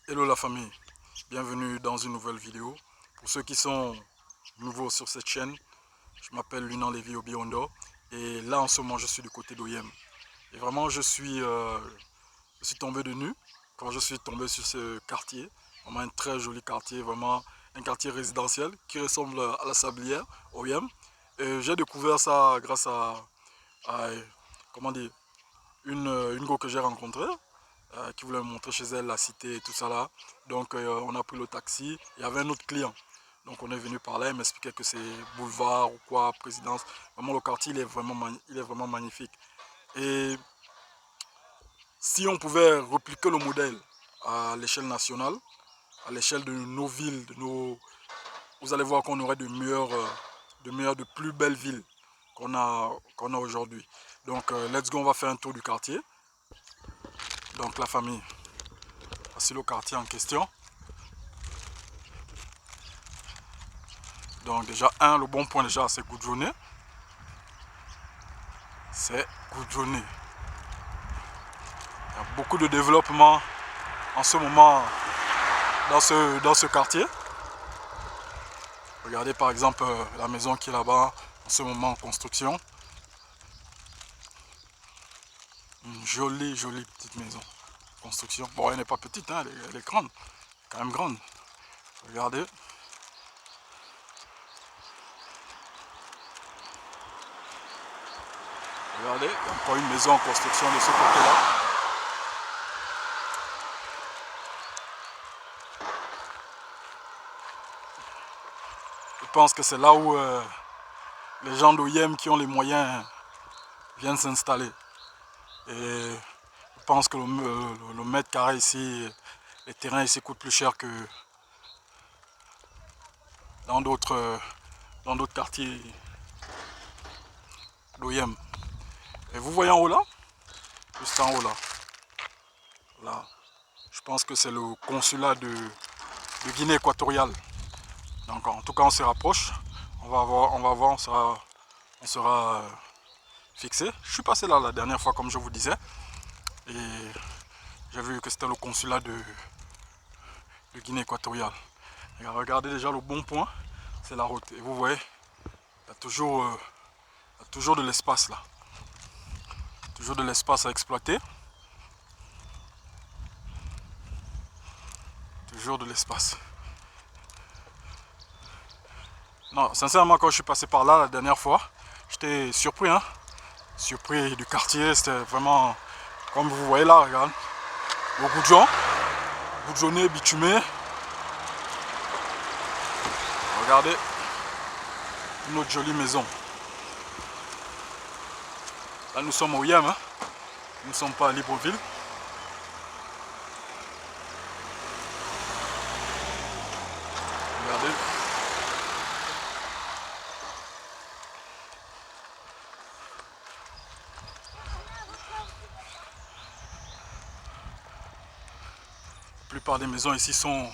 Hello la famille, bienvenue dans une nouvelle vidéo. Pour ceux qui sont nouveaux sur cette chaîne, je m'appelle Lunan Lévy Obiondo et là en ce moment je suis du côté d'Oyem. Et vraiment je suis tombé de nu quand je suis tombé sur ce quartier. Vraiment un très joli quartier, vraiment un quartier résidentiel qui ressemble à la Sablière, Oyem. Et j'ai découvert ça grâce à comment dire, une go que j'ai rencontrée. Qui voulait me montrer chez elle la cité et tout ça là. Donc on a pris le taxi, il y avait un autre client. Donc on est venu par là, il m'expliquait que c'est boulevard ou quoi, présidence. Vraiment le quartier il est vraiment magnifique. Et si on pouvait repliquer le modèle à l'échelle nationale, à l'échelle de nos villes, vous allez voir qu'on aurait de plus belles villes qu'on a aujourd'hui. Donc let's go, on va faire un tour du quartier. Donc la famille, voici le quartier en question. Donc déjà, le bon point déjà, c'est goudronné. C'est goudronné. Il y a beaucoup de développement en ce moment dans ce quartier. Regardez par exemple la maison qui est là-bas, en ce moment en construction. Une jolie petite maison. Construction. Bon, elle n'est pas petite, hein, elle est grande. Quand même grande. Regardez. Regardez, il y a encore une maison en construction de ce côté-là. Je pense que c'est là où les gens d'Oyem qui ont les moyens viennent s'installer. Et je pense que le mètre carré ici, les terrains ici coûtent plus cher que dans d'autres quartiers d'Oyem. Et vous voyez en haut là, juste en haut là, là, je pense que c'est le consulat de Guinée équatoriale. Donc en tout cas on se rapproche, on va voir, on sera fixé. Je suis passé là la dernière fois comme je vous disais et j'ai vu que c'était le consulat de Guinée équatoriale. Et regardez déjà le bon point, c'est la route. Et vous voyez, il y a toujours de l'espace là. Toujours de l'espace à exploiter. Toujours de l'espace. Non, sincèrement, quand je suis passé par là la dernière fois, j'étais surpris, hein. Surpris du quartier, c'était vraiment, comme vous voyez là, regarde. Beaucoup de gens, goudronné, bitumé. Regardez, une autre jolie maison. Là, nous sommes au Yem, hein. Nous ne sommes pas à Libreville. Regardez. La plupart des maisons ici sont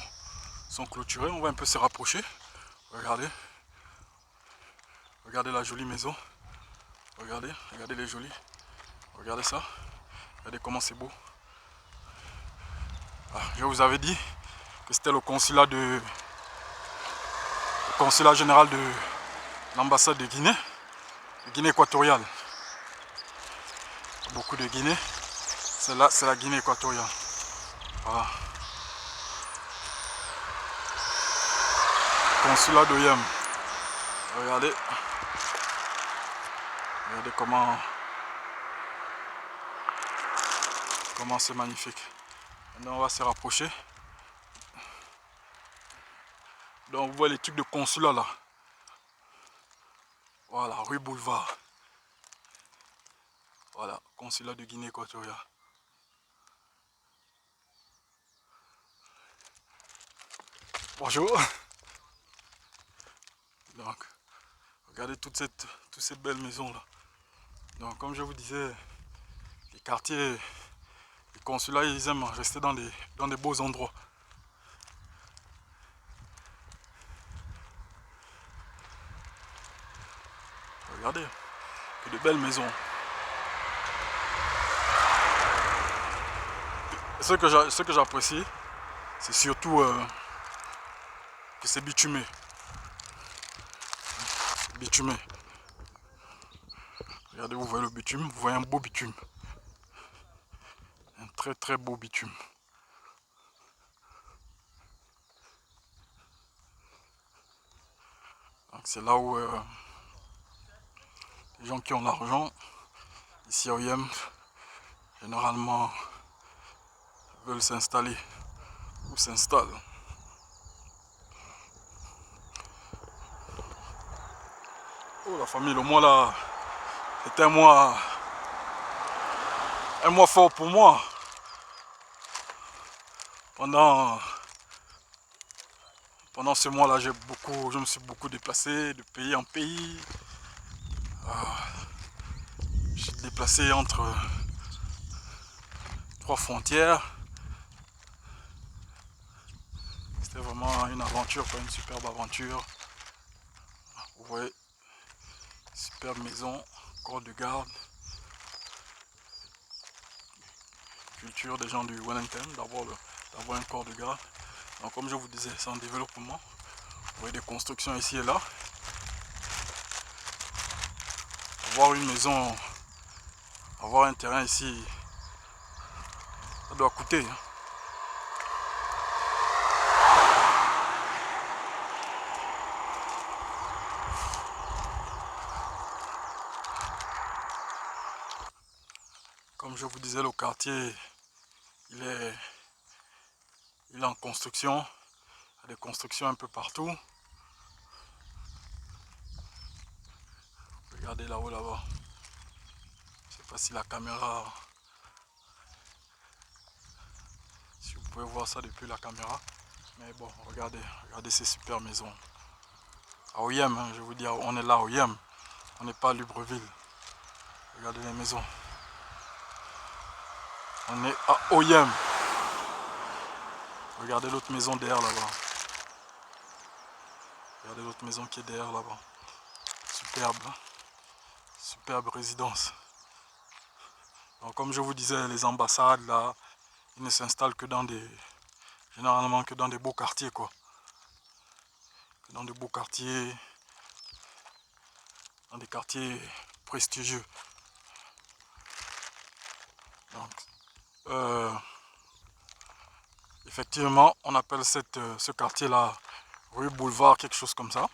clôturées. On va un peu se rapprocher. Regardez. Regardez la jolie maison. Regardez les jolies. Regardez ça. Regardez comment c'est beau. Ah, je vous avais dit que c'était le consulat général de l'ambassade de Guinée équatoriale. Beaucoup de Guinée. C'est la Guinée équatoriale. Voilà. Consulat d'Oyem. Regardez. Regardez comment c'est magnifique. Maintenant on va se rapprocher. Donc vous voyez les trucs de consulat là. Voilà, rue Boulevard. Voilà, consulat de Guinée équatoriale. Bonjour. Donc, regardez toutes ces belles maisons là. Donc comme je vous disais, les quartiers, les consulats, ils aiment rester dans des beaux endroits. Regardez, que de belles maisons. Ce que j'apprécie, c'est surtout que c'est bitumé. Bitumé. Regardez, vous voyez le bitume, vous voyez un beau bitume. Un très très beau bitume. C'est là où les gens qui ont l'argent, ici à Oyem, généralement veulent s'installer ou s'installent. Oh la famille, le mois là, c'était un mois fort pour moi. Pendant ce mois-là, je me suis beaucoup déplacé de pays en pays. Je suis déplacé entre 3 frontières. C'était vraiment une aventure, une superbe aventure. Vous voyez, superbe maison, corps de garde. Culture des gens du Wellington, d'avoir un corps de garde. Donc comme je vous disais, c'est en développement. Vous voyez des constructions ici et là. Avoir une maison, avoir un terrain ici, ça doit coûter. Comme je vous disais, le quartier, il est en construction. Il y a des constructions un peu partout. Regardez là-haut, là-bas. Je ne sais pas si la caméra... Si vous pouvez voir ça depuis la caméra. Mais bon, regardez ces super maisons. À Oyem, je vous dis, on est là à Oyem. On n'est pas à Libreville. Regardez les maisons. On est à Oyem. Regardez l'autre maison derrière là-bas. Regardez l'autre maison qui est derrière là-bas. Superbe. Hein? Superbe résidence. Donc, comme je vous disais, les ambassades là, ils ne s'installent que dans des... Généralement que dans des beaux quartiers quoi. Que dans des beaux quartiers. Dans des quartiers prestigieux. Donc, effectivement, on appelle ce quartier-là rue Boulevard, quelque chose comme ça.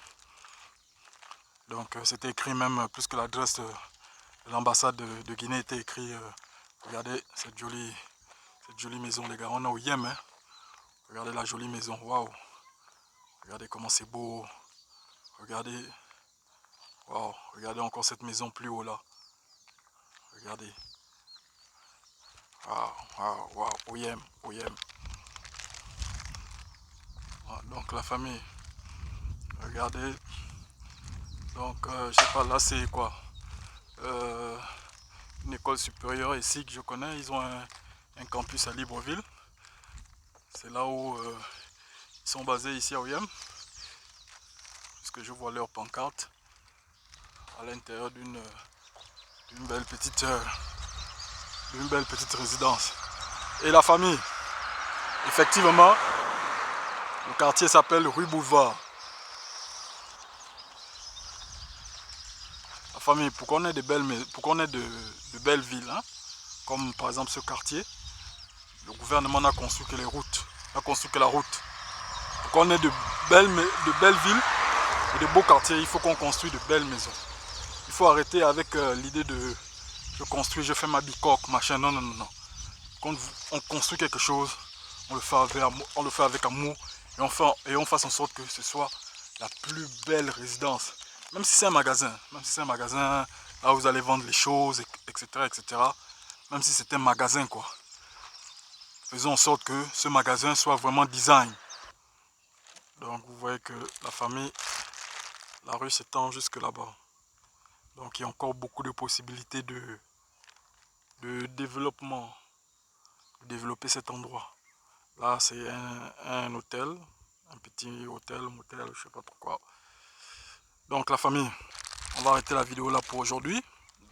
Donc, c'était écrit même, plus que l'adresse de l'ambassade de Guinée était écrit. Regardez cette jolie maison, les gars. On est au Yem. Hein. Regardez la jolie maison. Waouh. Regardez comment c'est beau. Regardez. Waouh. Regardez encore cette maison plus haut là. Regardez. Waouh, waouh, waouh. Au Yem, au Yem. Voilà, donc la famille. Regardez. Donc, je sais pas, là c'est quoi une école supérieure ici que je connais. Ils ont un campus à Libreville. C'est là où ils sont basés ici à Oyem. Puisque je vois leur pancarte à l'intérieur d'une belle petite résidence. Et la famille, effectivement, le quartier s'appelle rue Boulevard. La famille, pour qu'on ait de belles villes, hein, comme par exemple ce quartier, le gouvernement n'a construit que les routes, n'a construit que la route. Pour qu'on ait de belles villes et de beaux quartiers, il faut qu'on construise de belles maisons. Il faut arrêter avec l'idée de je construis, je fais ma bicoque, machin. Non, non, non, non. Quand on construit quelque chose, on le fait avec amour et on fasse en sorte que ce soit la plus belle résidence. Même si c'est un magasin, là où vous allez vendre les choses, etc., etc. Même si c'est un magasin, quoi. Faisons en sorte que ce magasin soit vraiment design. Donc vous voyez que la famille, la rue s'étend jusque là-bas. Donc il y a encore beaucoup de possibilités de développement, de développer cet endroit. Là c'est un hôtel, un petit hôtel, motel, je sais pas pourquoi. Donc la famille, on va arrêter la vidéo là pour aujourd'hui.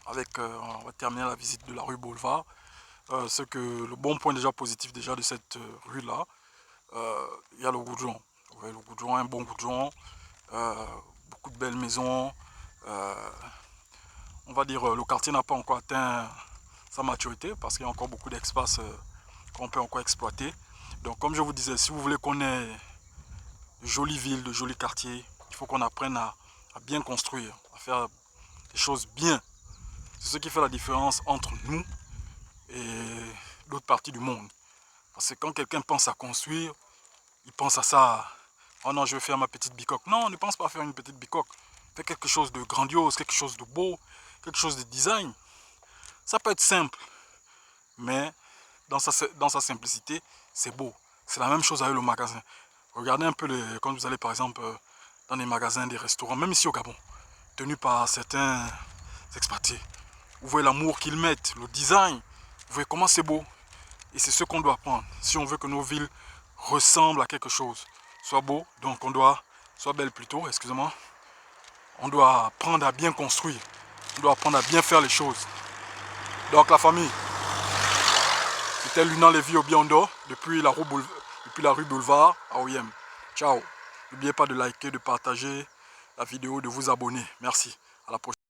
On va terminer la visite de la rue Boulevard. Le bon point déjà positif déjà de cette rue là, il y a le goudron. Vous voyez le goudron, un bon goudron, beaucoup de belles maisons. On va dire le quartier n'a pas encore atteint sa maturité parce qu'il y a encore beaucoup d'espace qu'on peut encore exploiter. Donc comme je vous disais, si vous voulez qu'on ait de jolies villes, de jolis quartiers, il faut qu'on apprenne à bien construire, à faire des choses bien. C'est ce qui fait la différence entre nous et d'autres parties du monde. Parce que quand quelqu'un pense à construire, il pense à ça. Oh non, je vais faire ma petite bicoque. Non, ne pense pas à faire une petite bicoque. Fais quelque chose de grandiose, quelque chose de beau, quelque chose de design. Ça peut être simple, mais dans sa simplicité, c'est beau. C'est la même chose avec le magasin. Regardez un peu, quand vous allez par exemple dans des magasins, des restaurants, même ici au Gabon, tenus par certains expatriés. Vous voyez l'amour qu'ils mettent, le design. Vous voyez comment c'est beau. Et c'est ce qu'on doit prendre. Si on veut que nos villes ressemblent à quelque chose, soit beau, donc on doit, soit belle plutôt, excusez-moi, on doit apprendre à bien construire. On doit apprendre à bien faire les choses. Donc la famille, c'était Lunan Lévy Obiando depuis la rue Boulevard à Oyem. Ciao. N'oubliez pas de liker, de partager la vidéo, de vous abonner. Merci. À la prochaine.